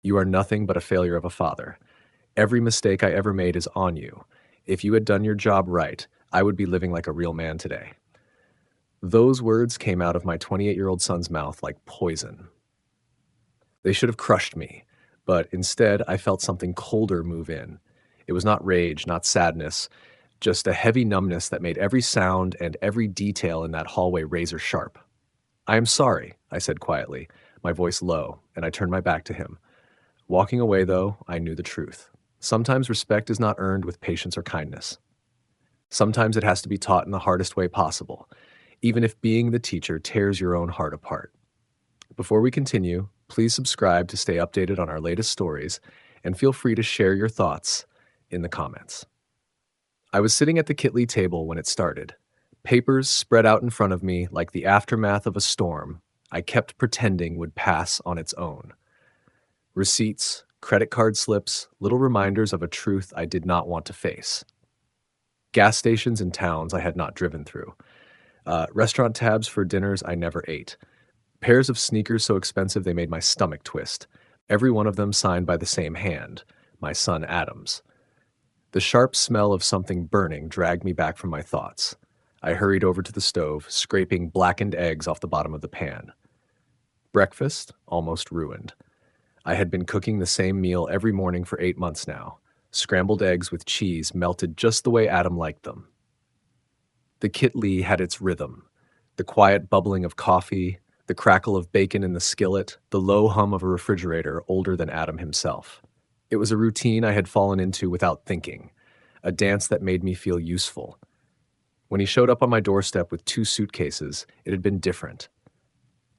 You are nothing but a failure of a father. Every mistake I ever made is on you. If you had done your job right, I would be living like a real man today." Those words came out of my 28-year-old son's mouth like poison. They should have crushed me, but instead I felt something colder move in. It was not rage, not sadness, just a heavy numbness that made every sound and every detail in that hallway razor sharp. "I am sorry," I said quietly, my voice low, and I turned my back to him. Walking away, though, I knew the truth. Sometimes respect is not earned with patience or kindness. Sometimes it has to be taught in the hardest way possible, even if being the teacher tears your own heart apart. Before we continue, please subscribe to stay updated on our latest stories, and feel free to share your thoughts in the comments. I was sitting at the Kitley table when it started. Papers spread out in front of me like the aftermath of a storm I kept pretending would pass on its own. Receipts, credit card slips, little reminders of a truth I did not want to face. Gas stations in towns I had not driven through. Restaurant tabs for dinners I never ate. Pairs of sneakers so expensive they made my stomach twist. Every one of them signed by the same hand, my son Adam's. The sharp smell of something burning dragged me back from my thoughts. I hurried over to the stove, scraping blackened eggs off the bottom of the pan. Breakfast almost ruined. I had been cooking the same meal every morning for 8 months now. Scrambled eggs with cheese melted just the way Adam liked them. The Kitley had its rhythm. The quiet bubbling of coffee, the crackle of bacon in the skillet, the low hum of a refrigerator older than Adam himself. It was a routine I had fallen into without thinking, a dance that made me feel useful. When he showed up on my doorstep with 2 suitcases, it had been different.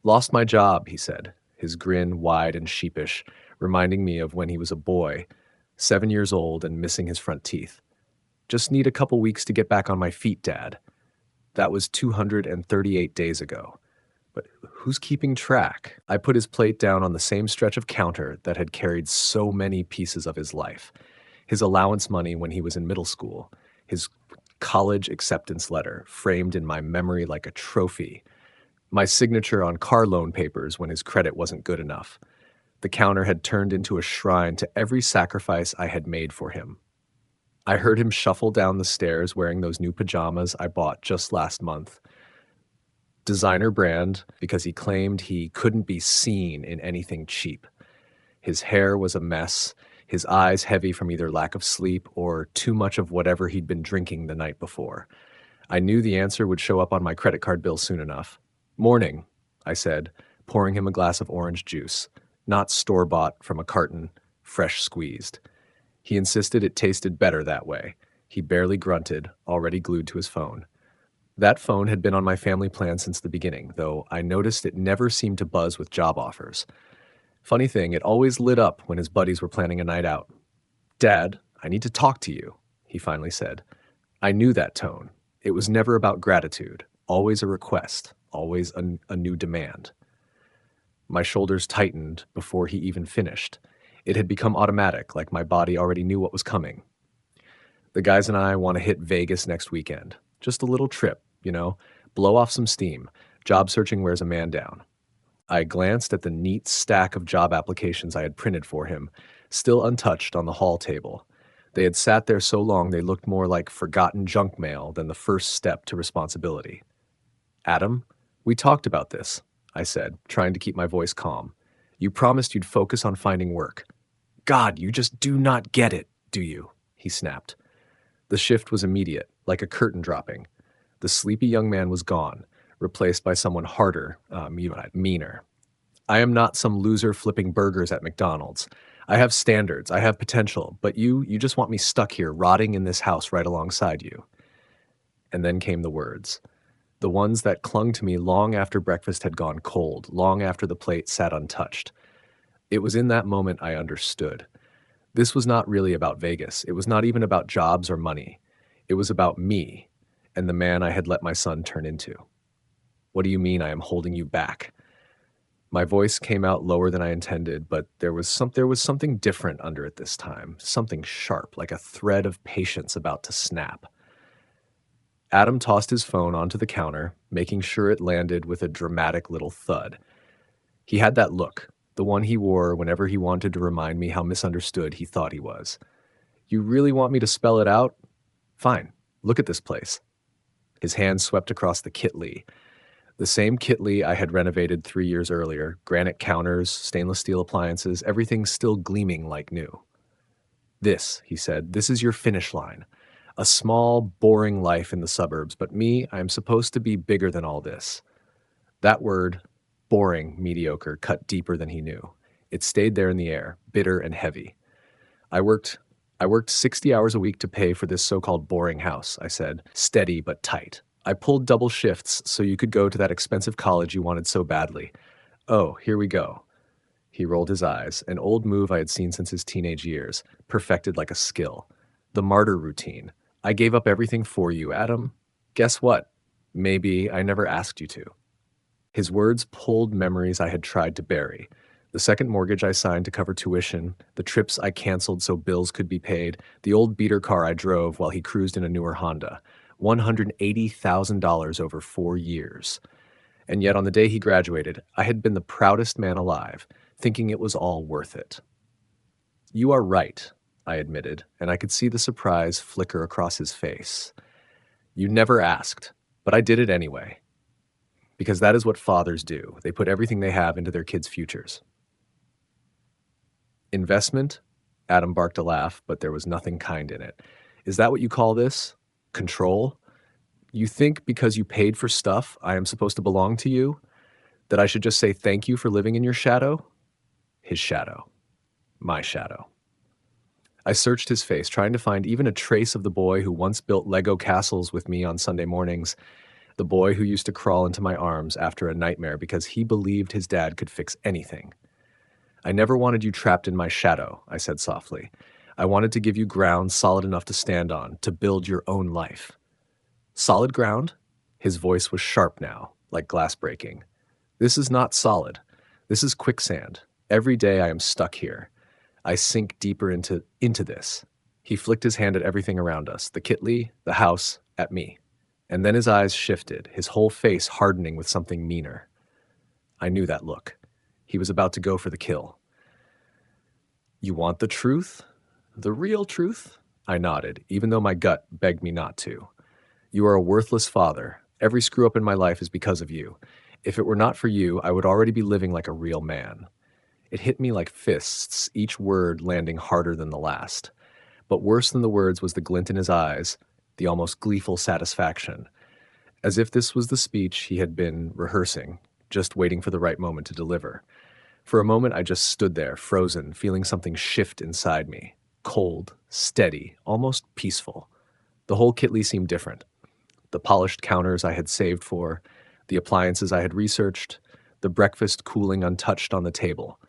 "Lost my job," he said, his grin wide and sheepish, reminding me of when he was a boy, 7 years old and missing his front teeth. "Just need a couple weeks to get back on my feet, Dad." That was 238 days ago. But who's keeping track? I put his plate down on the same stretch of counter that had carried so many pieces of his life. His allowance money when he was in middle school, his college acceptance letter framed in my memory like a trophy, my signature on car loan papers when his credit wasn't good enough. The counter had turned into a shrine to every sacrifice I had made for him. I heard him shuffle down the stairs wearing those new pajamas I bought just last month. Designer brand, because he claimed he couldn't be seen in anything cheap. His hair was a mess, his eyes heavy from either lack of sleep or too much of whatever he'd been drinking the night before. I knew the answer would show up on my credit card bill soon enough. "Morning," I said, pouring him a glass of orange juice, not store-bought from a carton, fresh squeezed. He insisted it tasted better that way. He barely grunted, already glued to his phone. That phone had been on my family plan since the beginning, though I noticed it never seemed to buzz with job offers. Funny thing, it always lit up when his buddies were planning a night out. "Dad, I need to talk to you," he finally said. I knew that tone. It was never about gratitude, always a request, always a new demand. My shoulders tightened before he even finished. It had become automatic, like my body already knew what was coming. "The guys and I want to hit Vegas next weekend. Just a little trip, blow off some steam. Job searching wears a man down." I glanced at the neat stack of job applications I had printed for him, still untouched on the hall table. They had sat there so long they looked more like forgotten junk mail than the first step to responsibility. "Adam, we talked about this," I said, trying to keep my voice calm. "You promised you'd focus on finding work." "God, you just do not get it, do you?" he snapped. The shift was immediate, like a curtain dropping. The sleepy young man was gone, replaced by someone harder, meaner. "I am not some loser flipping burgers at McDonald's. I have standards, I have potential, but you just want me stuck here, rotting in this house right alongside you." And then came the words. The ones that clung to me long after breakfast had gone cold, long after the plate sat untouched. It was in that moment I understood. This was not really about Vegas. It was not even about jobs or money. It was about me and the man I had let my son turn into. "What do you mean I am holding you back?" My voice came out lower than I intended, but there was something different under it this time, something sharp, like a thread of patience about to snap. Adam tossed his phone onto the counter, making sure it landed with a dramatic little thud. He had that look, the one he wore whenever he wanted to remind me how misunderstood he thought he was. You really want me to spell it out? Fine, look at this place. His hand swept across the Kitlee, the same Kitlee I had renovated 3 years earlier, granite counters, stainless steel appliances, everything still gleaming like new. This, he said, this is your finish line. A small, boring life in the suburbs, but me, I am supposed to be bigger than all this. That word, boring, mediocre, cut deeper than he knew. It stayed there in the air, bitter and heavy. I worked 60 hours a week to pay for this so-called boring house, I said, steady but tight. I pulled double shifts so you could go to that expensive college you wanted so badly. Oh, here we go. He rolled his eyes, an old move I had seen since his teenage years, perfected like a skill. The martyr routine. I gave up everything for you, Adam. Guess what? Maybe I never asked you to. His words pulled memories I had tried to bury. The second mortgage I signed to cover tuition, the trips I canceled so bills could be paid, the old beater car I drove while he cruised in a newer Honda. $180,000 over 4 years. And yet on the day he graduated, I had been the proudest man alive, thinking it was all worth it. You are right, I admitted, and I could see the surprise flicker across his face. You never asked, but I did it anyway. Because that is what fathers do. They put everything they have into their kids' futures. Investment? Adam barked a laugh, but there was nothing kind in it. Is that what you call this? Control? You think because you paid for stuff I am supposed to belong to you? That I should just say thank you for living in your shadow? His shadow. My shadow. I searched his face, trying to find even a trace of the boy who once built Lego castles with me on Sunday mornings, the boy who used to crawl into my arms after a nightmare because he believed his dad could fix anything. I never wanted you trapped in my shadow, I said softly. I wanted to give you ground solid enough to stand on, to build your own life. Solid ground? His voice was sharp now, like glass breaking. This is not solid. This is quicksand. Every day I am stuck here. I sink deeper into this. He flicked his hand at everything around us, the Kitlee, the house, at me. And then his eyes shifted, his whole face hardening with something meaner. I knew that look. He was about to go for the kill. You want the truth? The real truth? I nodded, even though my gut begged me not to. You are a worthless father. Every screw-up in my life is because of you. If it were not for you, I would already be living like a real man. It hit me like fists, each word landing harder than the last. But worse than the words was the glint in his eyes, the almost gleeful satisfaction, as if this was the speech he had been rehearsing, just waiting for the right moment to deliver. For a moment, I just stood there, frozen, feeling something shift inside me. Cold, steady, almost peaceful. The whole Kitlee seemed different. The polished counters I had saved for, the appliances I had researched, the breakfast cooling untouched on the table.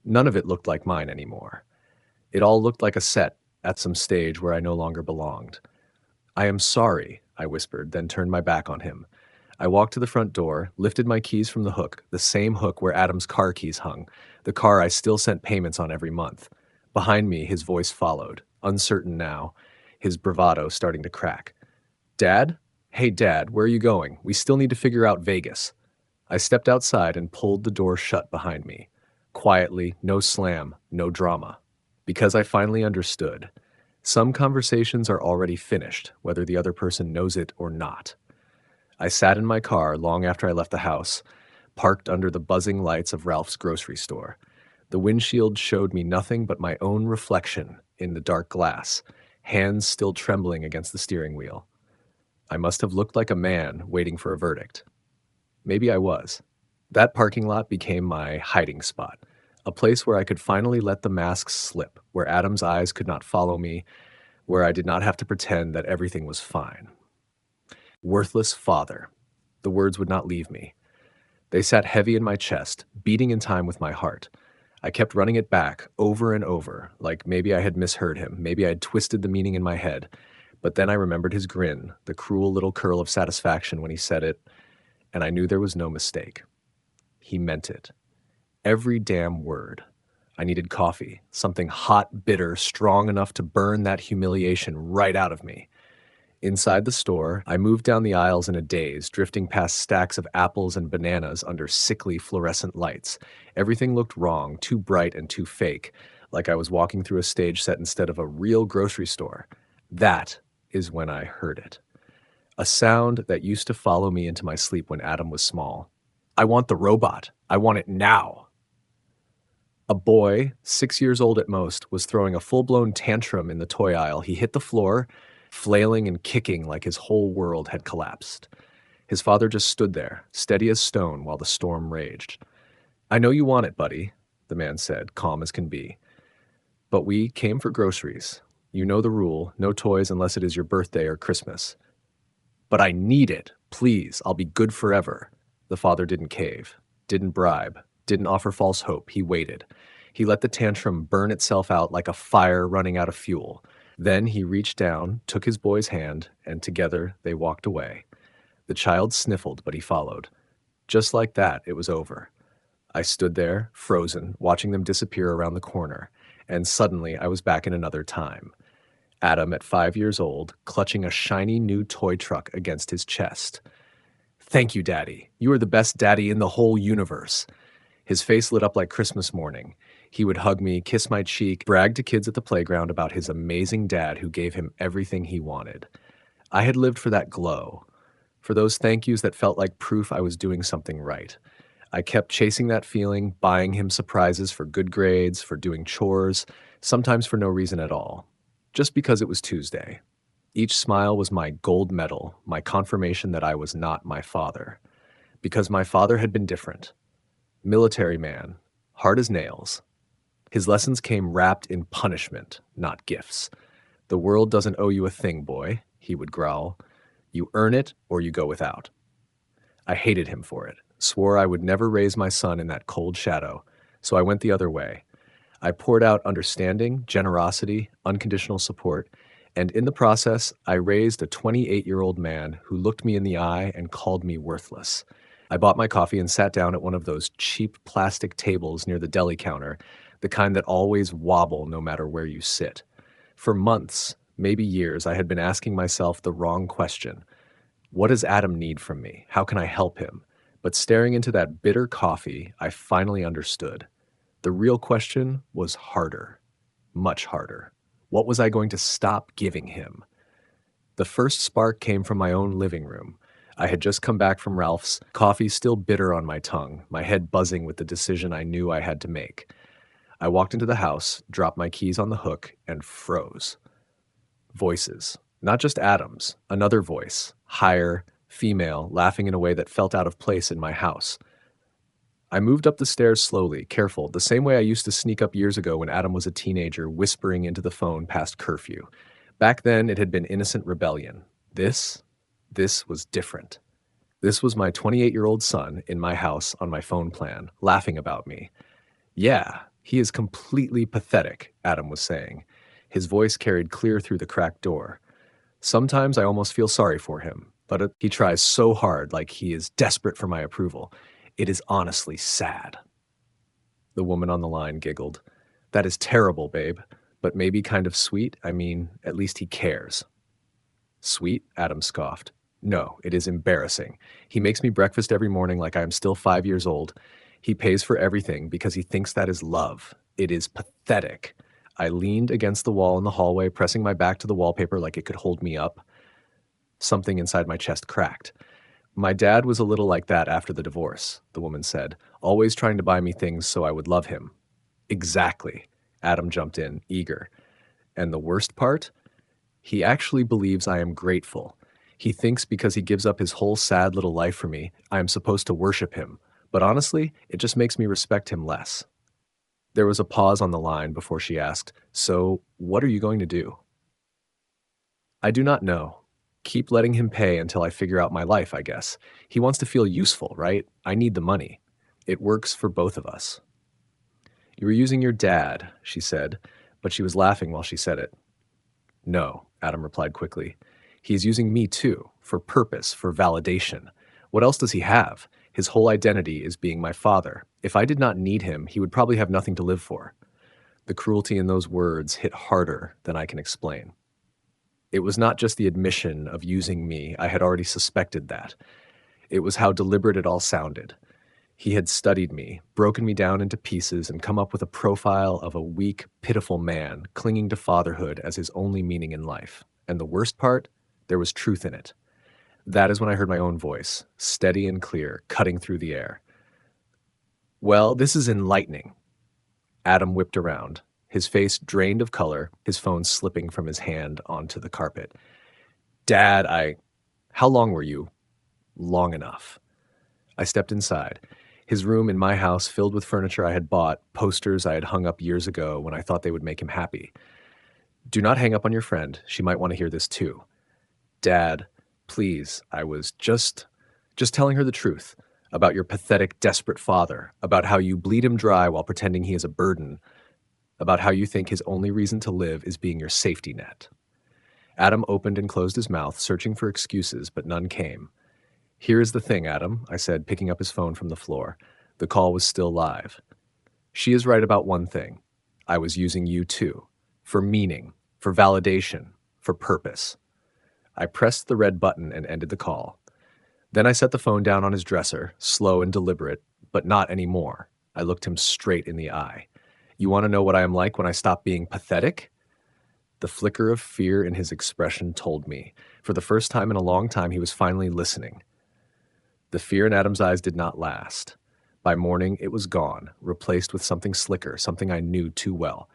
None of it looked like mine anymore. It all looked like a set at some stage where I no longer belonged. I am sorry, I whispered, then turned my back on him. I walked to the front door, lifted my keys from the hook, the same hook where Adam's car keys hung, the car I still sent payments on every month. Behind me, his voice followed, uncertain now, his bravado starting to crack. Dad? Hey, Dad, where are you going? We still need to figure out Vegas. I stepped outside and pulled the door shut behind me. Quietly, no slam, no drama. Because I finally understood. Some conversations are already finished, whether the other person knows it or not. I sat in my car long after I left the house, parked under the buzzing lights of Ralph's grocery store. The windshield showed me nothing but my own reflection in the dark glass, hands still trembling against the steering wheel. I must have looked like a man waiting for a verdict. Maybe I was. That parking lot became my hiding spot, a place where I could finally let the masks slip, where Adam's eyes could not follow me, where I did not have to pretend that everything was fine. Worthless father. The words would not leave me. They sat heavy in my chest, beating in time with my heart. I kept running it back, over and over, like maybe I had misheard him, maybe I had twisted the meaning in my head. But then I remembered his grin, the cruel little curl of satisfaction when he said it, and I knew there was no mistake. He meant it. Every damn word. I needed coffee, something hot, bitter, strong enough to burn that humiliation right out of me. Inside the store, I moved down the aisles in a daze, drifting past stacks of apples and bananas under sickly fluorescent lights. Everything looked wrong, too bright and too fake, like I was walking through a stage set instead of a real grocery store. That is when I heard it. A sound that used to follow me into my sleep when Adam was small. I want the robot. I want it now. A boy, 6 years old at most, was throwing a full-blown tantrum in the toy aisle. He hit the floor, flailing and kicking like his whole world had collapsed. His father just stood there, steady as stone, while the storm raged. "I know you want it, buddy," the man said, calm as can be. "But we came for groceries. You know the rule, no toys unless it is your birthday or Christmas." "But I need it. Please, I'll be good forever." The father didn't cave, didn't bribe, didn't offer false hope. He waited. He let the tantrum burn itself out like a fire running out of fuel. Then he reached down, took his boy's hand, and together they walked away. The child sniffled, but he followed. Just like that, it was over. I stood there, frozen, watching them disappear around the corner, and suddenly I was back in another time. Adam, at 5 years old, clutching a shiny new toy truck against his chest. "Thank you, Daddy. You are the best daddy in the whole universe." His face lit up like Christmas morning. He would hug me, kiss my cheek, brag to kids at the playground about his amazing dad who gave him everything he wanted. I had lived for that glow, for those thank yous that felt like proof I was doing something right. I kept chasing that feeling, buying him surprises for good grades, for doing chores, sometimes for no reason at all, just because it was Tuesday. Each smile was my gold medal, my confirmation that I was not my father. Because my father had been different. Military man, hard as nails. His lessons came wrapped in punishment, not gifts. "The world doesn't owe you a thing, boy," he would growl. "You earn it or you go without." I hated him for it, swore I would never raise my son in that cold shadow, so I went the other way. I poured out understanding, generosity, unconditional support, and in the process, I raised a 28-year-old man who looked me in the eye and called me worthless. I bought my coffee and sat down at one of those cheap plastic tables near the deli counter, the kind that always wobble no matter where you sit. For months, maybe years, I had been asking myself the wrong question. What does Adam need from me? How can I help him? But staring into that bitter coffee, I finally understood. The real question was harder, much harder. What was I going to stop giving him? The first spark came from my own living room. I had just come back from Ralph's, coffee still bitter on my tongue, my head buzzing with the decision I knew I had to make. I walked into the house, dropped my keys on the hook, and froze. Voices. Not just Adam's, another voice, higher, female, laughing in a way that felt out of place in my house. I moved up the stairs slowly, careful, the same way I used to sneak up years ago when Adam was a teenager, whispering into the phone past curfew. Back then, it had been innocent rebellion. This was different. This was my 28-year-old son in my house on my phone plan, laughing about me. "Yeah, he is completely pathetic," Adam was saying. His voice carried clear through the cracked door. "Sometimes I almost feel sorry for him, but he tries so hard, like he is desperate for my approval. It is honestly sad." The woman on the line giggled. "That is terrible, babe, but maybe kind of sweet. I mean, at least he cares." "Sweet?" Adam scoffed. "No, it is embarrassing. He makes me breakfast every morning like I am still 5 years old. He pays for everything because he thinks that is love. It is pathetic." I leaned against the wall in the hallway, pressing my back to the wallpaper like it could hold me up. Something inside my chest cracked. "My dad was a little like that after the divorce," the woman said, "always trying to buy me things so I would love him." "Exactly." Adam jumped in, eager. "And the worst part? He actually believes I am grateful. He thinks because he gives up his whole sad little life for me, I am supposed to worship him. But honestly, it just makes me respect him less." There was a pause on the line before she asked, "So, what are you going to do?" "I do not know. Keep letting him pay until I figure out my life, I guess. He wants to feel useful, right? I need the money. It works for both of us." "You were using your dad," she said, but she was laughing while she said it. "No," Adam replied quickly. "He is using me too, for purpose, for validation. What else does he have? His whole identity is being my father. If I did not need him, he would probably have nothing to live for." The cruelty in those words hit harder than I can explain. It was not just the admission of using me, I had already suspected that. It was how deliberate it all sounded. He had studied me, broken me down into pieces, and come up with a profile of a weak, pitiful man clinging to fatherhood as his only meaning in life. And the worst part? There was truth in it. That is when I heard my own voice, steady and clear, cutting through the air. Well, this is enlightening. Adam whipped around, his face drained of color, his phone slipping from his hand onto the carpet. Dad, How long were you? Long enough. I stepped inside. His room in my house filled with furniture I had bought, posters I had hung up years ago when I thought they would make him happy. Do not hang up on your friend. She might want to hear this too. Dad, please, I was just telling her the truth about your pathetic, desperate father, about how you bleed him dry while pretending he is a burden, about how you think his only reason to live is being your safety net. Adam opened and closed his mouth, searching for excuses, but none came. Here is the thing, Adam, I said, picking up his phone from the floor. The call was still live. She is right about one thing. I was using you too. For meaning, for validation, for purpose. I pressed the red button and ended the call. Then I set the phone down on his dresser, slow and deliberate, but not anymore. I looked him straight in the eye. You want to know what I am like when I stop being pathetic? The flicker of fear in his expression told me. For the first time in a long time, he was finally listening. The fear in Adam's eyes did not last. By morning, it was gone, replaced with something slicker, something I knew too well.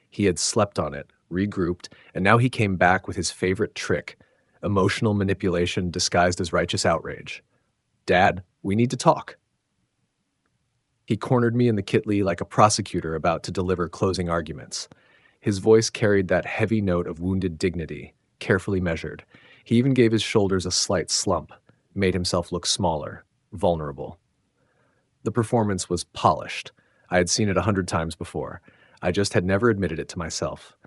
He had slept on it, regrouped, and now he came back with his favorite trick, emotional manipulation disguised as righteous outrage. Dad, we need to talk. He cornered me in the kitli like a prosecutor about to deliver closing arguments. His voice carried that heavy note of wounded dignity, carefully measured. He even gave his shoulders a slight slump, made himself look smaller, vulnerable. The performance was polished. I had seen it 100 times before. I just had never admitted it to myself.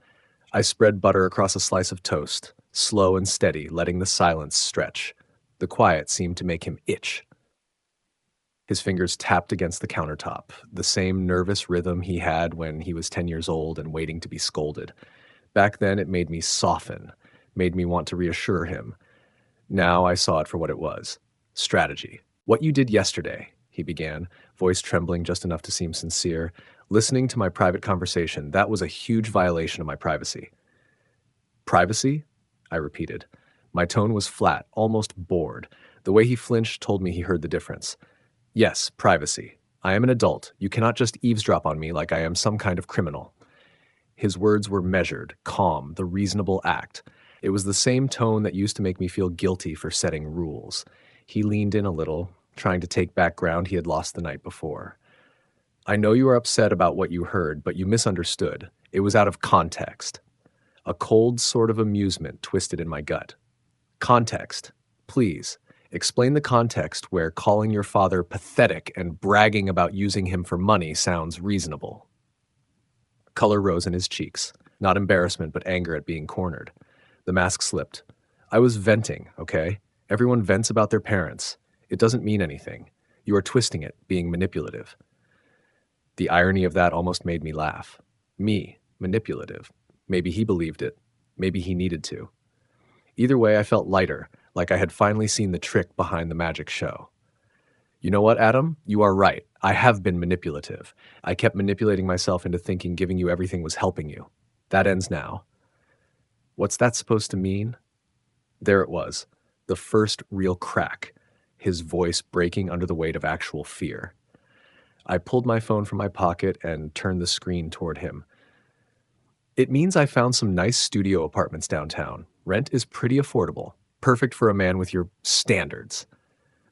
I spread butter across a slice of toast, slow and steady, letting the silence stretch. The quiet seemed to make him itch. His fingers tapped against the countertop, the same nervous rhythm he had when he was 10 years old and waiting to be scolded. Back then, it made me soften, made me want to reassure him. Now I saw it for what it was. Strategy. What you did yesterday, he began, voice trembling just enough to seem sincere. Listening to my private conversation, that was a huge violation of my privacy. Privacy? I repeated. My tone was flat, almost bored. The way he flinched told me he heard the difference. Yes, privacy. I am an adult. You cannot just eavesdrop on me like I am some kind of criminal. His words were measured, calm, the reasonable act. It was the same tone that used to make me feel guilty for setting rules. He leaned in a little, trying to take back ground he had lost the night before. I know you are upset about what you heard, but you misunderstood. It was out of context. A cold sort of amusement twisted in my gut. Context. Please, explain the context where calling your father pathetic and bragging about using him for money sounds reasonable. Color rose in his cheeks, not embarrassment but anger at being cornered. The mask slipped. I was venting, okay? Everyone vents about their parents. It doesn't mean anything. You are twisting it, being manipulative. The irony of that almost made me laugh. Me, manipulative. Maybe he believed it. Maybe he needed to. Either way, I felt lighter, like I had finally seen the trick behind the magic show. You know what, Adam? You are right. I have been manipulative. I kept manipulating myself into thinking giving you everything was helping you. That ends now. What's that supposed to mean? There it was, the first real crack, his voice breaking under the weight of actual fear. I pulled my phone from my pocket and turned the screen toward him. It means I found some nice studio apartments downtown. Rent is pretty affordable, perfect for a man with your standards.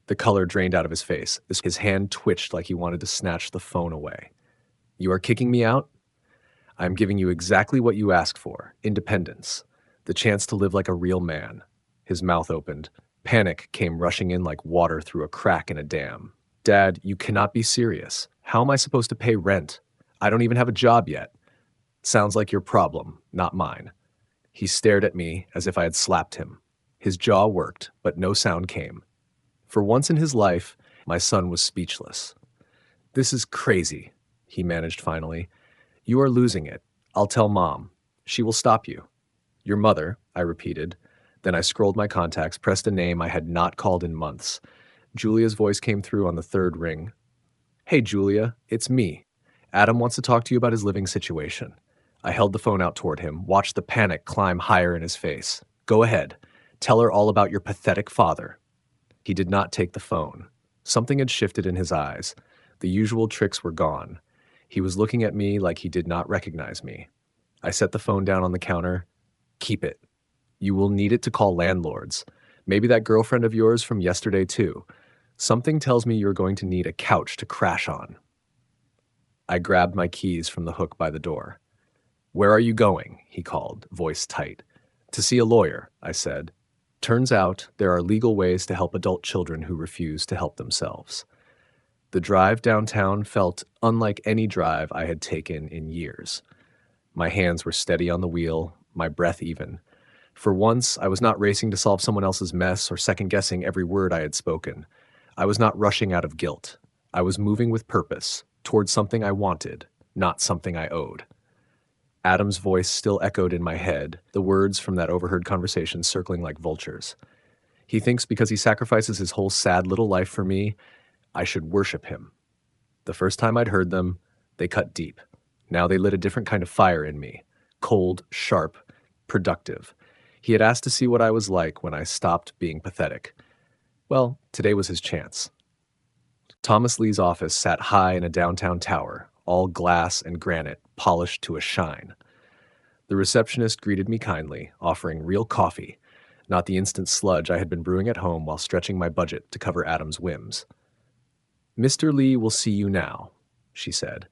The color drained out of his face. His hand twitched like he wanted to snatch the phone away. You are kicking me out? I'm giving you exactly what you asked for, independence, the chance to live like a real man. His mouth opened. Panic came rushing in like water through a crack in a dam. Dad, you cannot be serious. How am I supposed to pay rent? I don't even have a job yet. Sounds like your problem, not mine. He stared at me as if I had slapped him. His jaw worked, but no sound came. For once in his life, my son was speechless. This is crazy, he managed finally. You are losing it. I'll tell Mom. She will stop you. Your mother, I repeated. Then I scrolled my contacts, pressed a name I had not called in months. Julia's voice came through on the third ring. Hey, Julia, it's me. Adam wants to talk to you about his living situation. I held the phone out toward him, watched the panic climb higher in his face. Go ahead. Tell her all about your pathetic father. He did not take the phone. Something had shifted in his eyes. The usual tricks were gone. He was looking at me like he did not recognize me. I set the phone down on the counter. Keep it. You will need it to call landlords. Maybe that girlfriend of yours from yesterday, too. Something tells me you're going to need a couch to crash on. I grabbed my keys from the hook by the door. Where are you going? He called, voice tight. To see a lawyer, I said. Turns out there are legal ways to help adult children who refuse to help themselves. The drive downtown felt unlike any drive I had taken in years. My hands were steady on the wheel, my breath even. For once, I was not racing to solve someone else's mess or second-guessing every word I had spoken. I was not rushing out of guilt. I was moving with purpose, towards something I wanted, not something I owed. Adam's voice still echoed in my head, the words from that overheard conversation circling like vultures. He thinks because he sacrifices his whole sad little life for me, I should worship him. The first time I'd heard them, they cut deep. Now they lit a different kind of fire in me. Cold, sharp, productive. He had asked to see what I was like when I stopped being pathetic. Well, today was his chance. Thomas Lee's office sat high in a downtown tower, all glass and granite, polished to a shine. The receptionist greeted me kindly, offering real coffee, not the instant sludge I had been brewing at home while stretching my budget to cover Adam's whims. Mr. Lee will see you now, she said,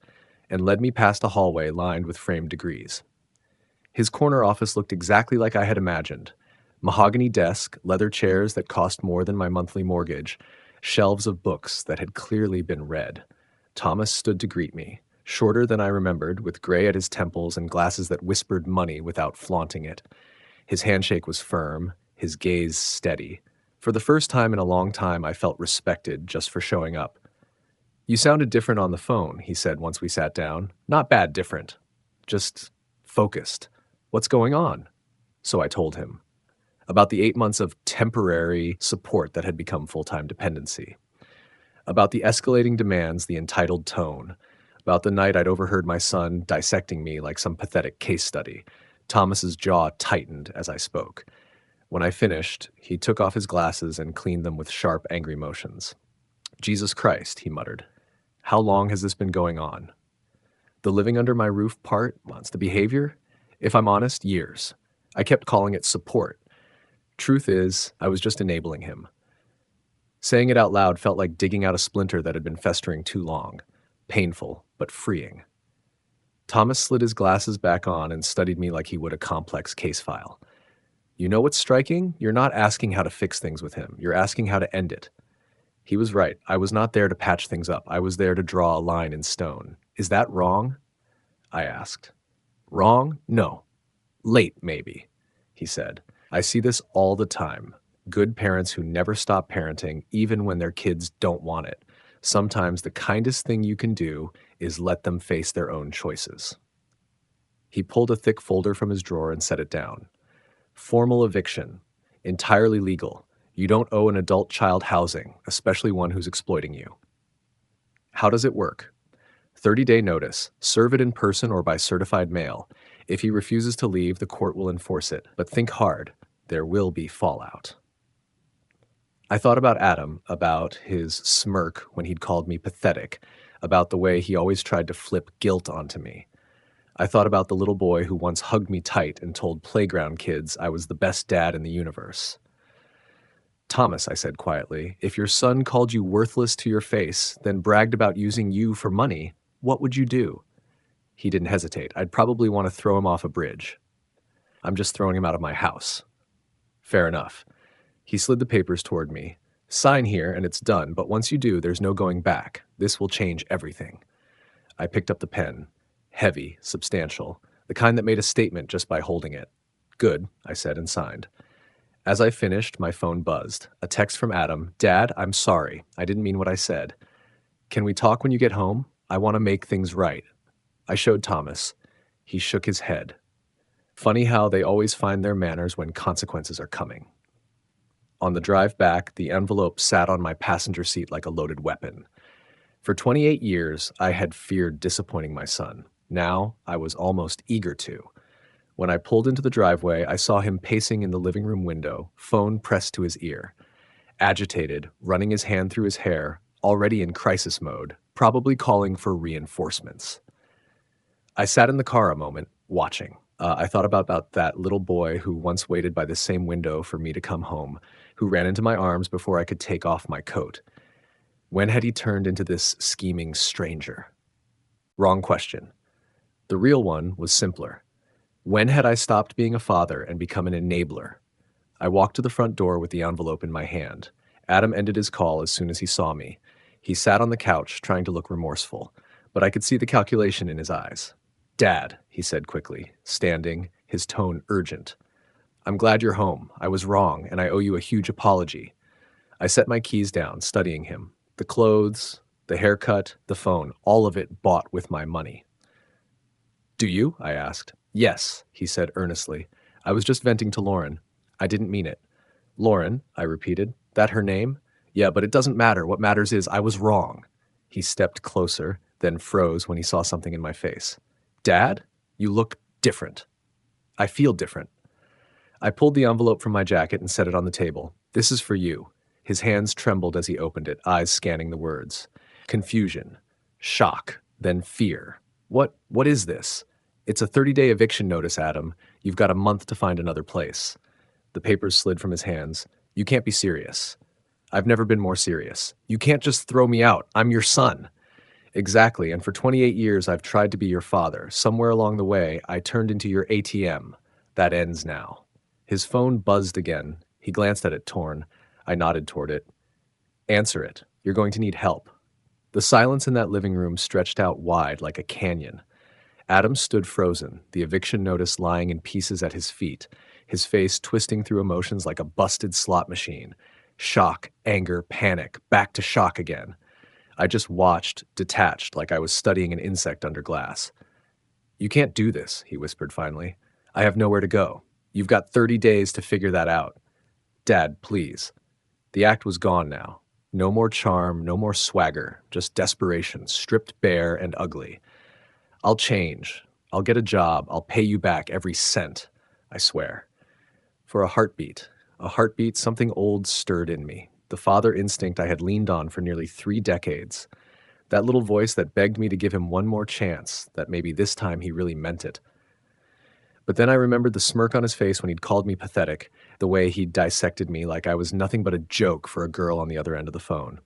and led me past a hallway lined with framed degrees. His corner office looked exactly like I had imagined. Mahogany desk, leather chairs that cost more than my monthly mortgage, shelves of books that had clearly been read. Thomas stood to greet me, shorter than I remembered, with gray at his temples and glasses that whispered money without flaunting it. His handshake was firm, his gaze steady. For the first time in a long time, I felt respected just for showing up. You sounded different on the phone, he said once we sat down. Not bad different. Just focused. What's going on? So I told him. About the 8 months of temporary support that had become full-time dependency. About the escalating demands, the entitled tone. About the night I'd overheard my son dissecting me like some pathetic case study. Thomas's jaw tightened as I spoke. When I finished, he took off his glasses and cleaned them with sharp, angry motions. Jesus Christ, he muttered. How long has this been going on? The living under my roof part, the behavior? If I'm honest, years. I kept calling it support. Truth is, I was just enabling him. Saying it out loud felt like digging out a splinter that had been festering too long. Painful, but freeing. Thomas slid his glasses back on and studied me like he would a complex case file. You know what's striking? You're not asking how to fix things with him. You're asking how to end it. He was right. I was not there to patch things up. I was there to draw a line in stone. Is that wrong? I asked. Wrong? No. Late, maybe, he said. I see this all the time. Good parents who never stop parenting, even when their kids don't want it. Sometimes the kindest thing you can do is let them face their own choices. He pulled a thick folder from his drawer and set it down. Formal eviction. Entirely legal. You don't owe an adult child housing, especially one who's exploiting you. How does it work? 30-day notice. Serve it in person or by certified mail. If he refuses to leave, the court will enforce it. But think hard. There will be fallout. I thought about Adam, about his smirk when he'd called me pathetic, about the way he always tried to flip guilt onto me. I thought about the little boy who once hugged me tight and told playground kids I was the best dad in the universe. Thomas, I said quietly, if your son called you worthless to your face, then bragged about using you for money, what would you do? He didn't hesitate. I'd probably want to throw him off a bridge. I'm just throwing him out of my house. Fair enough. He slid the papers toward me. Sign here and it's done, but once you do, there's no going back. This will change everything. I picked up the pen. Heavy, substantial, the kind that made a statement just by holding it. Good, I said and signed. As I finished, my phone buzzed. A text from Adam. Dad, I'm sorry. I didn't mean what I said. Can we talk when you get home? I want to make things right. I showed Thomas. He shook his head. Funny how they always find their manners when consequences are coming. On the drive back, the envelope sat on my passenger seat like a loaded weapon. For 28 years, I had feared disappointing my son. Now, I was almost eager to. When I pulled into the driveway, I saw him pacing in the living room window, phone pressed to his ear. Agitated, running his hand through his hair, already in crisis mode, probably calling for reinforcements. I sat in the car a moment, watching. I thought about that little boy who once waited by the same window for me to come home, who ran into my arms before I could take off my coat. When had he turned into this scheming stranger? Wrong question. The real one was simpler. When had I stopped being a father and become an enabler? I walked to the front door with the envelope in my hand. Adam ended his call as soon as he saw me. He sat on the couch, trying to look remorseful, but I could see the calculation in his eyes. "Dad," he said quickly, standing, his tone urgent. "I'm glad you're home. I was wrong, and I owe you a huge apology." I set my keys down, studying him. The clothes, the haircut, the phone, all of it bought with my money. "Do you?" I asked. "Yes," he said earnestly. "I was just venting to Lauren. I didn't mean it." "Lauren," I repeated. "That her name?" "Yeah, but it doesn't matter. What matters is I was wrong." He stepped closer, then froze when he saw something in my face. "Dad, you look different." "I feel different." I pulled the envelope from my jacket and set it on the table. "This is for you." His hands trembled as he opened it, eyes scanning the words. Confusion, shock, then fear. What is this? "It's a 30-day eviction notice, Adam. You've got a month to find another place." The papers slid from his hands. "You can't be serious." "I've never been more serious." "You can't just throw me out. I'm your son." "Exactly, and for 28 years I've tried to be your father. Somewhere along the way, I turned into your ATM. That ends now." His phone buzzed again. He glanced at it, torn. I nodded toward it. "Answer it. You're going to need help." The silence in that living room stretched out wide like a canyon. Adam stood frozen, the eviction notice lying in pieces at his feet, his face twisting through emotions like a busted slot machine. Shock, anger, panic, back to shock again. I just watched, detached, like I was studying an insect under glass. "You can't do this," he whispered finally. "I have nowhere to go. You've got 30 days to figure that out." "Dad, please." The act was gone now. No more charm, no more swagger, just desperation, stripped bare and ugly. "I'll change. I'll get a job. I'll pay you back every cent. I swear." For a heartbeat, something old stirred in me. The father instinct I had leaned on for nearly 3 decades. That little voice that begged me to give him one more chance, that maybe this time he really meant it. But then I remembered the smirk on his face when he'd called me pathetic, the way he'd dissected me like I was nothing but a joke for a girl on the other end of the phone.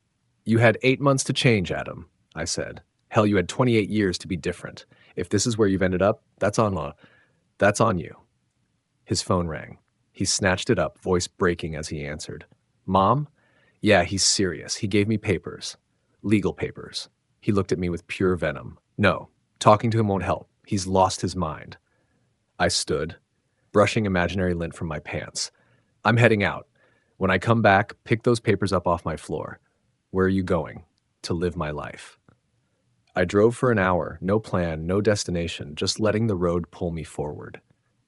"You had 8 months to change, Adam," I said. "Hell, you had 28 years to be different. If this is where you've ended up, that's on you." His phone rang. He snatched it up, voice breaking as he answered. "Mom? Yeah, he's serious. He gave me papers. Legal papers." He looked at me with pure venom. "No, talking to him won't help. He's lost his mind." I stood, brushing imaginary lint from my pants. "I'm heading out. When I come back, pick those papers up off my floor. Where are you going?" "To live my life." I drove for an hour, no plan, no destination, just letting the road pull me forward.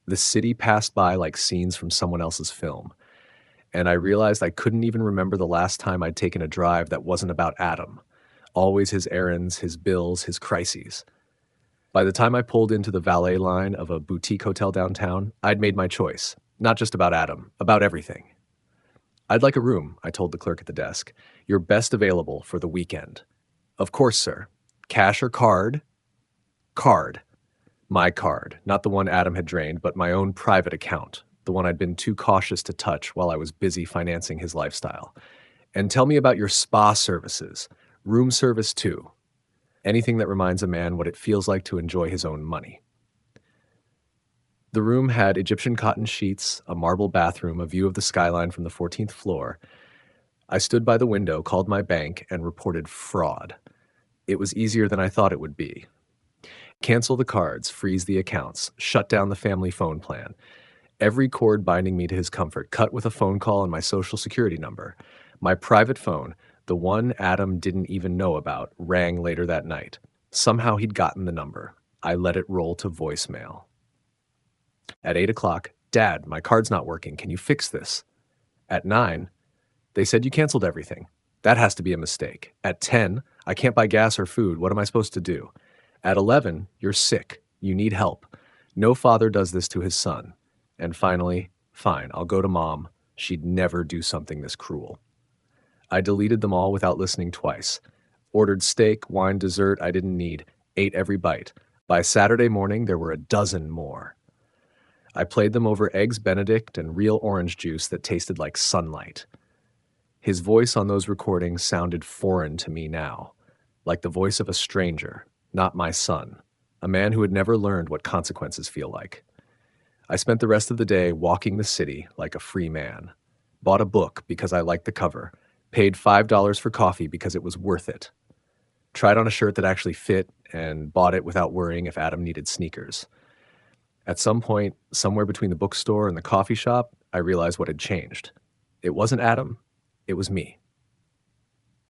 The city passed by like scenes from someone else's film, and I realized I couldn't even remember the last time I'd taken a drive that wasn't about Adam. Always his errands, his bills, his crises. By the time I pulled into the valet line of a boutique hotel downtown, I'd made my choice. Not just about Adam, about everything. "I'd like a room," I told the clerk at the desk. "Your best available for the weekend." "Of course, sir." "Cash or card?" "Card." My card, not the one Adam had drained, but my own private account, the one I'd been too cautious to touch while I was busy financing his lifestyle. "And tell me about your spa services. Room service too. Anything that reminds a man what it feels like to enjoy his own money." The room had Egyptian cotton sheets, a marble bathroom, a view of the skyline from the 14th floor. I stood by the window, called my bank, and reported fraud. It was easier than I thought it would be. Cancel the cards, freeze the accounts, shut down the family phone plan. Every cord binding me to his comfort, cut with a phone call and my social security number. My private phone, the one Adam didn't even know about, rang later that night. Somehow he'd gotten the number. I let it roll to voicemail. At 8 o'clock, Dad, my card's not working. Can you fix this? At 9, they said you canceled everything. That has to be a mistake. At 10, I can't buy gas or food. What am I supposed to do? At 11, you're sick. You need help. No father does this to his son. And finally, fine, I'll go to Mom. She'd never do something this cruel. I deleted them all without listening twice. Ordered steak, wine, dessert I didn't need. Ate every bite. By Saturday morning, there were a dozen more. I played them over eggs Benedict and real orange juice that tasted like sunlight. His voice on those recordings sounded foreign to me now, like the voice of a stranger, not my son, a man who had never learned what consequences feel like. I spent the rest of the day walking the city like a free man. Bought a book because I liked the cover. Paid $5 for coffee because it was worth it. Tried on a shirt that actually fit and bought it without worrying if Adam needed sneakers. At some point, somewhere between the bookstore and the coffee shop, I realized what had changed. It wasn't Adam, it was me.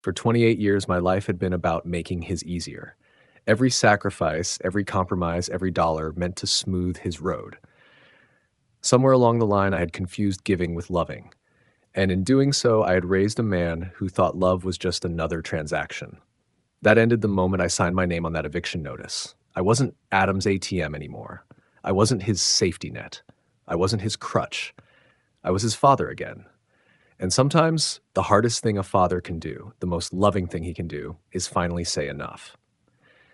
For 28 years, my life had been about making his easier. Every sacrifice, every compromise, every dollar meant to smooth his road. Somewhere along the line, I had confused giving with loving. And in doing so, I had raised a man who thought love was just another transaction. That ended the moment I signed my name on that eviction notice. I wasn't Adam's ATM anymore. I wasn't his safety net. I wasn't his crutch. I was his father again. And sometimes the hardest thing a father can do, the most loving thing he can do, is finally say enough.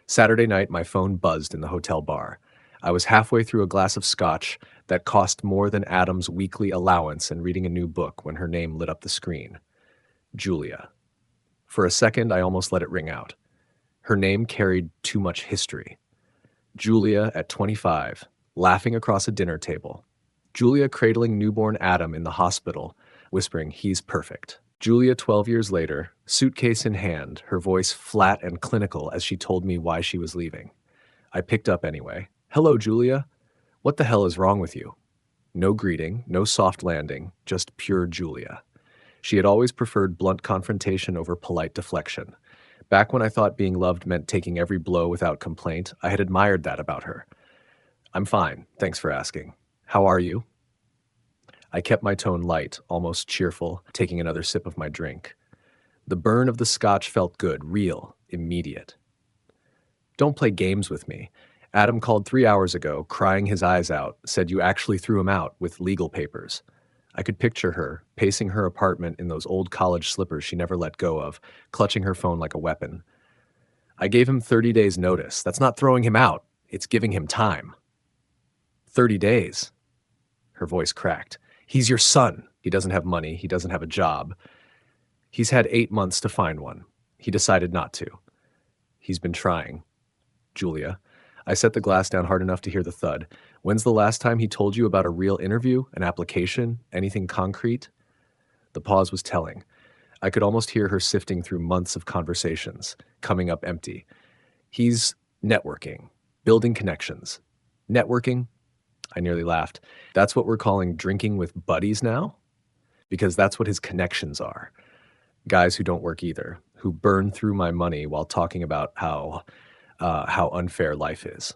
Saturday night, my phone buzzed in the hotel bar. I was halfway through a glass of scotch that cost more than Adam's weekly allowance and reading a new book when her name lit up the screen. Julia. For a second, I almost let it ring out. Her name carried too much history. Julia at 25, laughing across a dinner table. Julia cradling newborn Adam in the hospital, whispering, "He's perfect." Julia 12 years later, suitcase in hand, her voice flat and clinical as she told me why she was leaving. I picked up anyway. "Hello, Julia. What the hell is wrong with you?" No greeting, no soft landing, just pure Julia. She had always preferred blunt confrontation over polite deflection. Back when I thought being loved meant taking every blow without complaint, I had admired that about her. "I'm fine, thanks for asking. How are you?" I kept my tone light, almost cheerful, taking another sip of my drink. The burn of the scotch felt good, real, immediate. "Don't play games with me. Adam called 3 hours ago, crying his eyes out, said you actually threw him out with legal papers." I could picture her, pacing her apartment in those old college slippers she never let go of, clutching her phone like a weapon. "I gave him 30 days notice. That's not throwing him out. It's giving him time." 30 days? Her voice cracked. "He's your son. He doesn't have money. He doesn't have a job. He's had 8 months to find one. He decided not to. He's been trying." "Julia." I set the glass down hard enough to hear the thud. "When's the last time he told you about a real interview, an application, anything concrete?" The pause was telling. I could almost hear her sifting through months of conversations, coming up empty. "He's networking, building connections." "Networking?" I nearly laughed. "That's what we're calling drinking with buddies now?" Because that's what his connections are. Guys who don't work either, who burn through my money while talking about how unfair life is.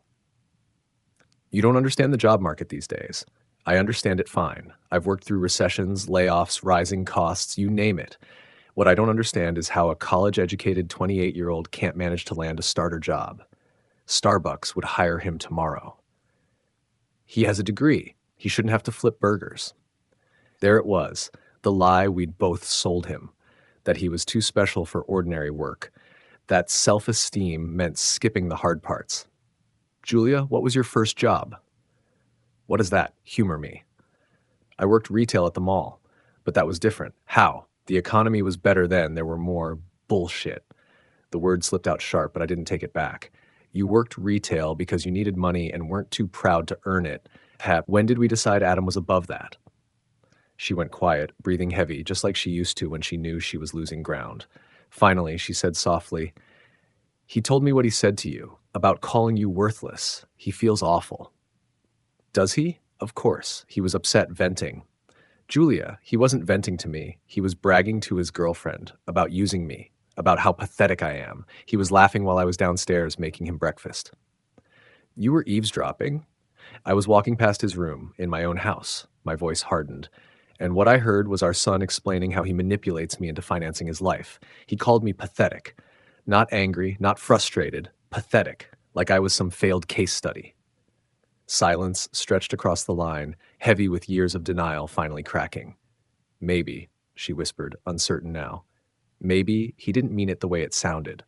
"You don't understand the job market these days. I understand it fine. I've worked through recessions, layoffs, rising costs, you name it. What I don't understand is how a college-educated 28-year-old can't manage to land a starter job. Starbucks would hire him tomorrow. He has a degree. He shouldn't have to flip burgers." There it was, the lie we'd both sold him, that he was too special for ordinary work, that self-esteem meant skipping the hard parts. "Julia, what was your first job?" "What is that? Humor me." "I worked retail at the mall, but that was different." "How? The economy was better then. There were more bullshit." The word slipped out sharp, but I didn't take it back. "You worked retail because you needed money and weren't too proud to earn it. When did we decide Adam was above that?" She went quiet, breathing heavy, just like she used to when she knew she was losing ground. Finally, she said softly, "He told me what he said to you, about calling you worthless. He feels awful." "Does he?" "Of course. He was upset, venting." "Julia, he wasn't venting to me. He was bragging to his girlfriend about using me, about how pathetic I am. He was laughing while I was downstairs making him breakfast." "You were eavesdropping?" I was walking past his room in my own house. My voice hardened. And what I heard was our son explaining how he manipulates me into financing his life. He called me pathetic. Not angry, not frustrated, pathetic, like I was some failed case study. Silence stretched across the line, heavy with years of denial finally cracking. Maybe, she whispered, uncertain now. Maybe he didn't mean it the way it sounded.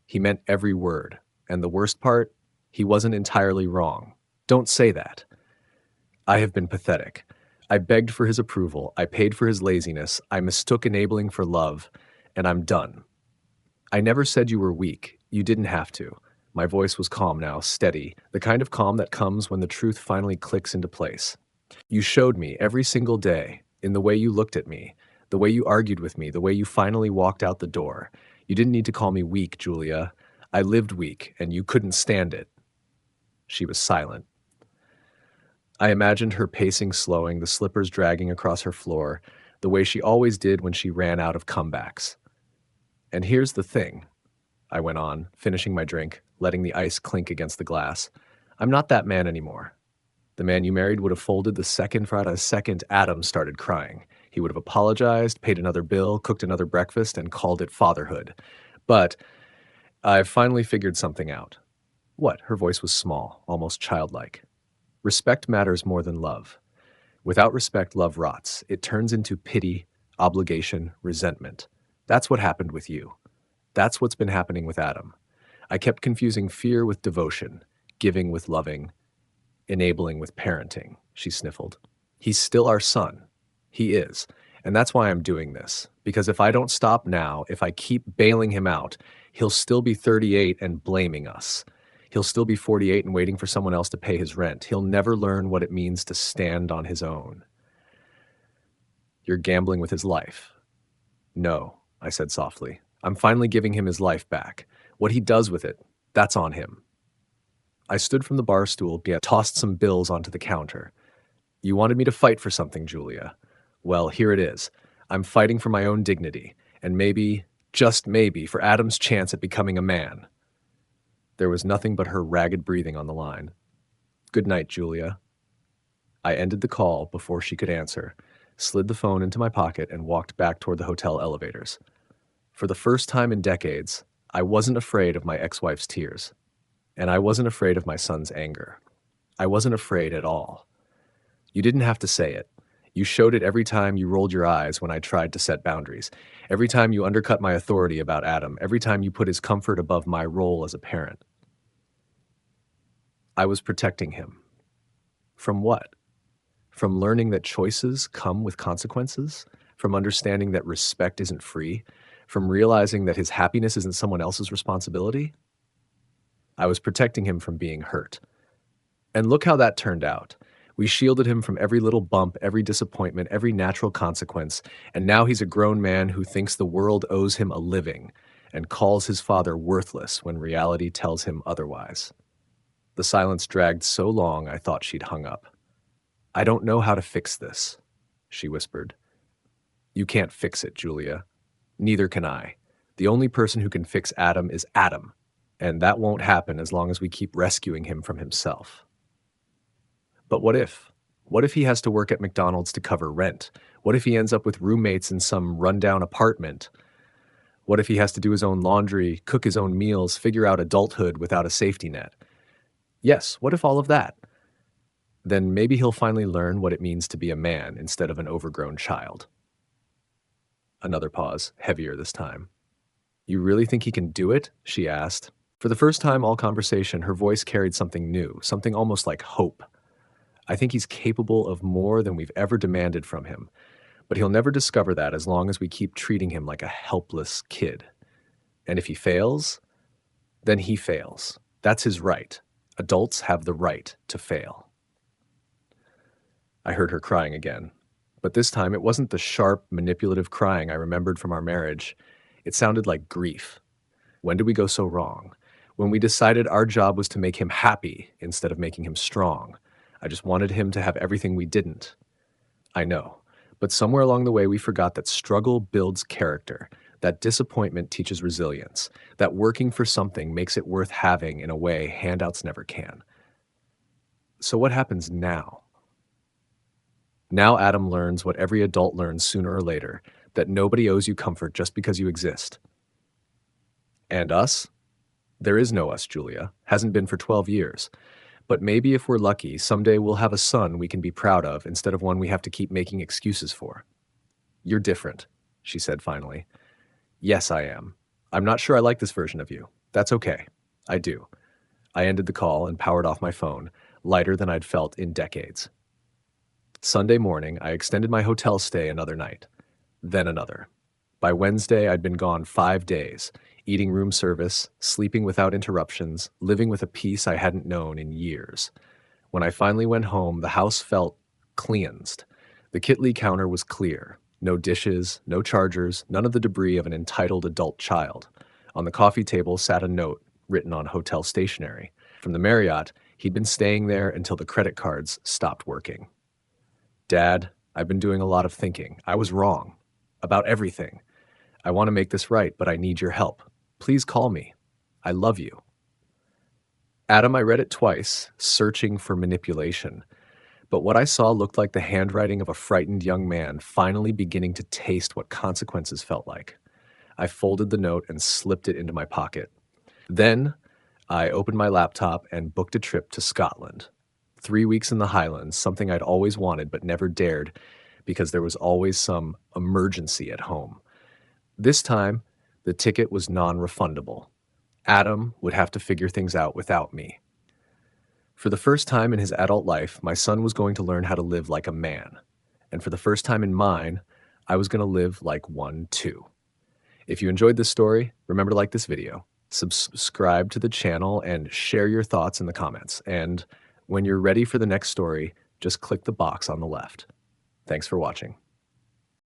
He meant every word. And the worst part, he wasn't entirely wrong. Don't say that. I have been pathetic. I begged for his approval. I paid for his laziness. I mistook enabling for love. And I'm done. I never said you were weak. You didn't have to. My voice was calm now, steady, the kind of calm that comes when the truth finally clicks into place. You showed me every single day, in the way you looked at me, the way you argued with me, the way you finally walked out the door. You didn't need to call me weak, Julia. I lived weak, and you couldn't stand it. She was silent. I imagined her pacing slowing, the slippers dragging across her floor, the way she always did when she ran out of comebacks. And here's the thing, I went on, finishing my drink, letting the ice clink against the glass. I'm not that man anymore. The man you married would have folded the second for a second Adam started crying. He would have apologized, paid another bill, cooked another breakfast, and called it fatherhood. But I've finally figured something out. What? Her voice was small, almost childlike. Respect matters more than love. Without respect, love rots. It turns into pity, obligation, resentment. That's what happened with you. That's what's been happening with Adam. I kept confusing fear with devotion, giving with loving, enabling with parenting, she sniffled. He's still our son. He is. And that's why I'm doing this. Because if I don't stop now, if I keep bailing him out, he'll still be 38 and blaming us. He'll still be 48 and waiting for someone else to pay his rent. He'll never learn what it means to stand on his own. You're gambling with his life. No, I said softly. I'm finally giving him his life back. What he does with it, that's on him. I stood from the bar stool, yet tossed some bills onto the counter. You wanted me to fight for something, Julia. Well, here it is. I'm fighting for my own dignity, and maybe, just maybe, for Adam's chance at becoming a man. There was nothing but her ragged breathing on the line. Good night, Julia. I ended the call before she could answer, slid the phone into my pocket, and walked back toward the hotel elevators. For the first time in decades, I wasn't afraid of my ex-wife's tears. And I wasn't afraid of my son's anger. I wasn't afraid at all. You didn't have to say it. You showed it every time you rolled your eyes when I tried to set boundaries. Every time you undercut my authority about Adam. Every time you put his comfort above my role as a parent. I was protecting him. From what? From learning that choices come with consequences? From understanding that respect isn't free? From realizing that his happiness isn't someone else's responsibility? I was protecting him from being hurt. And look how that turned out. We shielded him from every little bump, every disappointment, every natural consequence, and now he's a grown man who thinks the world owes him a living and calls his father worthless when reality tells him otherwise. The silence dragged so long I thought she'd hung up. I don't know how to fix this, she whispered. You can't fix it, Julia. Neither can I. The only person who can fix Adam is Adam, and that won't happen as long as we keep rescuing him from himself. But what if? What if he has to work at McDonald's to cover rent? What if he ends up with roommates in some rundown apartment? What if he has to do his own laundry, cook his own meals, figure out adulthood without a safety net? Yes, what if all of that? Then maybe he'll finally learn what it means to be a man instead of an overgrown child. Another pause, heavier this time. You really think he can do it? She asked. For the first time all conversation, her voice carried something new, something almost like hope. I think he's capable of more than we've ever demanded from him, but he'll never discover that as long as we keep treating him like a helpless kid. And if he fails, then he fails. That's his right. Adults have the right to fail. I heard her crying again, but this time it wasn't the sharp, manipulative crying I remembered from our marriage. It sounded like grief. When did we go so wrong? When we decided our job was to make him happy instead of making him strong. I just wanted him to have everything we didn't. I know, but somewhere along the way we forgot that struggle builds character, that disappointment teaches resilience, that working for something makes it worth having in a way handouts never can. So what happens now? Now Adam learns what every adult learns sooner or later, that nobody owes you comfort just because you exist. And us? There is no us, Julia. Hasn't been for 12 years. But maybe if we're lucky, someday we'll have a son we can be proud of instead of one we have to keep making excuses for. You're different, she said finally. Yes, I am. I'm not sure I like this version of you. That's okay. I do. I ended the call and powered off my phone, lighter than I'd felt in decades. Sunday morning, I extended my hotel stay another night, then another. By Wednesday, I'd been gone 5 days, eating room service, sleeping without interruptions, living with a peace I hadn't known in years. When I finally went home, the house felt cleansed. The Kitley counter was clear. No dishes, no chargers, none of the debris of an entitled adult child. On the coffee table sat a note written on hotel stationery. From the Marriott, he'd been staying there until the credit cards stopped working. Dad, I've been doing a lot of thinking. I was wrong. About everything. I want to make this right, but I need your help. Please call me. I love you. Adam, I read it twice, searching for manipulation. But what I saw looked like the handwriting of a frightened young man finally beginning to taste what consequences felt like. I folded the note and slipped it into my pocket. Then I opened my laptop and booked a trip to Scotland. 3 weeks in the Highlands, something I'd always wanted but never dared because there was always some emergency at home. This time, the ticket was non-refundable. Adam would have to figure things out without me. For the first time in his adult life, my son was going to learn how to live like a man. And for the first time in mine, I was going to live like one too. If you enjoyed this story, remember to like this video, subscribe to the channel, and share your thoughts in the comments. And when you're ready for the next story, just click the box on the left. Thanks for watching.